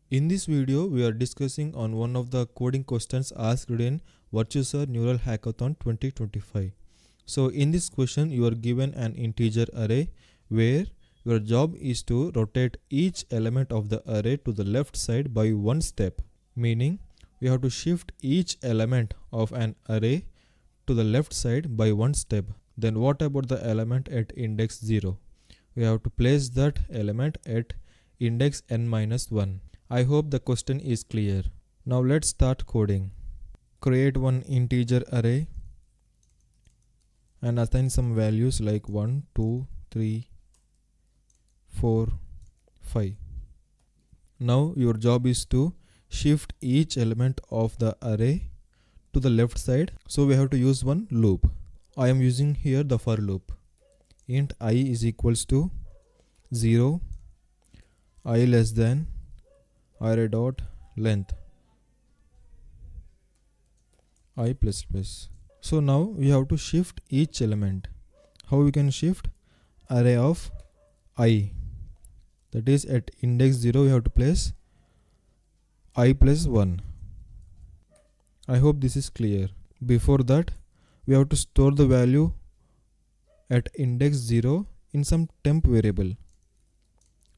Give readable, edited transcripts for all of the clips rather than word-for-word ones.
In this video, we are discussing on one of the coding questions asked in Virtuosa Neural Hackathon 2025. So in this question, you are given an integer array where your job is to rotate each element of the array to the left side by one step, meaning we have to shift each element of an array to the left side by one step. Then what about the element at index 0? We have to place that element at index n minus 1. I hope the question is clear. Now let's start coding. Create one integer array and assign some values like 1, 2, 3, 4, 5. Now your job is to shift each element of the array to the left side. So we have to use one loop. I am using here the for loop. Int I is equals to 0, I less than array dot length I plus plus. So now we have to shift each element. How we can shift? Array of I, that is at index 0 we have to place I plus 1. I hope this is clear. Before that, we have to store the value at index 0 in some temp variable.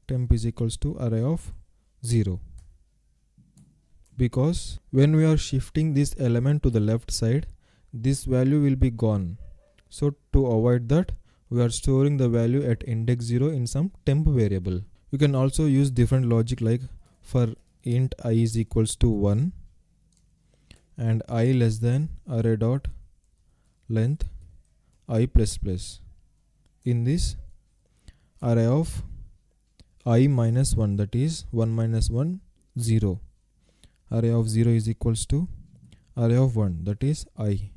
Temp is equals to array of 0. Because when we are shifting this element to the left side, this value will be gone. So to avoid that, we are storing the value at index 0 in some temp variable. You can also use different logic like for int I is equals to 1 and I less than array dot length I plus plus. In this array of I minus 1, that is 1 minus 1, 0. Array of 0 is equals to array of 1, that is I.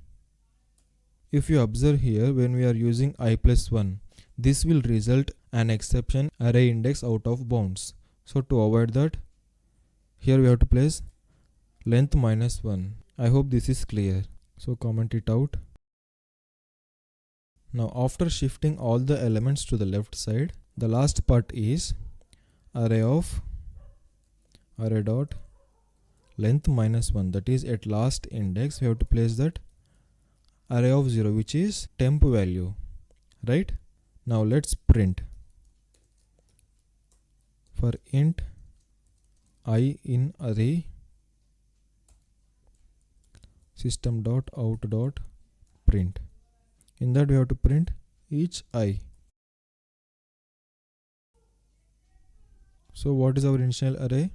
If you observe here, when we are using I plus 1, this will result an exception array index out of bounds. So to avoid that, here we have to place length minus 1. I hope this is clear. So comment it out. Now after shifting all the elements to the left side, the last part is array of array dot length minus 1, that is at last index we have to place that array of 0, which is temp value, right? Now let's print for int I in array system dot out dot print. In that we have to print each I. So what is our initial array?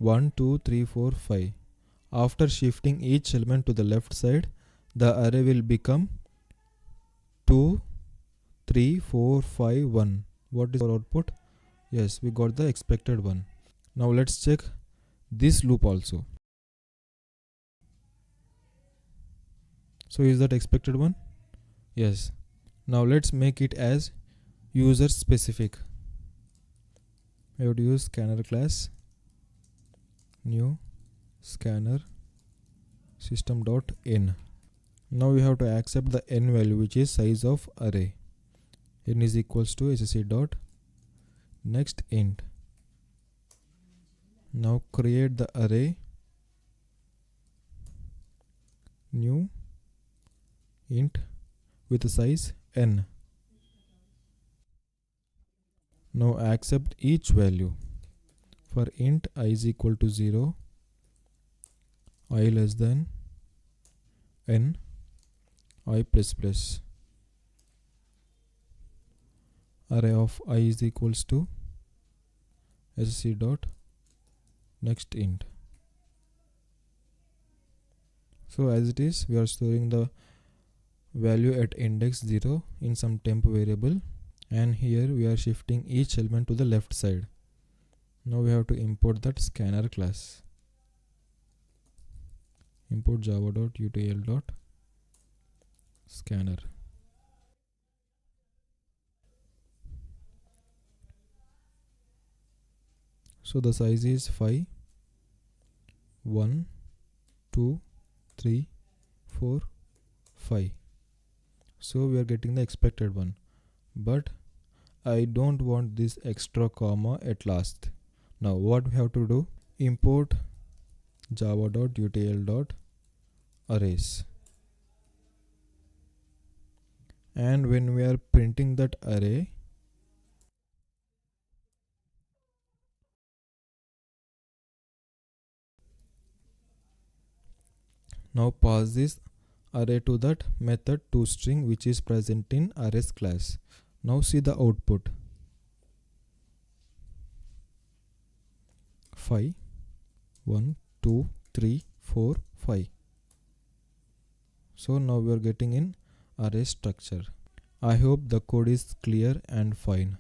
1, 2, 3, 4, 5. After shifting each element to the left side, the array will become 2, 3, 4, 5, 1. What is our output? Yes, we got the expected one. Now let's check this loop also. So is that expected one? Yes. Now let's make it as user specific. We have to use scanner class, new scanner system dot n. Now we have to accept the n value, which is size of array. N is equals to ssc dot next int. Now create the array, new int with the size n. Now accept each value. For int I is equal to 0, I less than n, I plus plus. Array of I is equals to ssc dot next int. So as it is, we are storing the value at index 0 in some temp variable, and here we are shifting each element to the left side. Now we have to import that scanner class. Import java.utl.scanner. So the size is 5, 1, 2, 3, 4, 5. So we are getting the expected one. But I don't want this extra comma at last. Now what we have to do, import java.utl.arrays, and when we are printing that array, now pass this array to that method toString which is present in arrays class. Now see the output. 5 1 2 3 4 5. So now we are getting in array structure. I hope the code is clear and fine.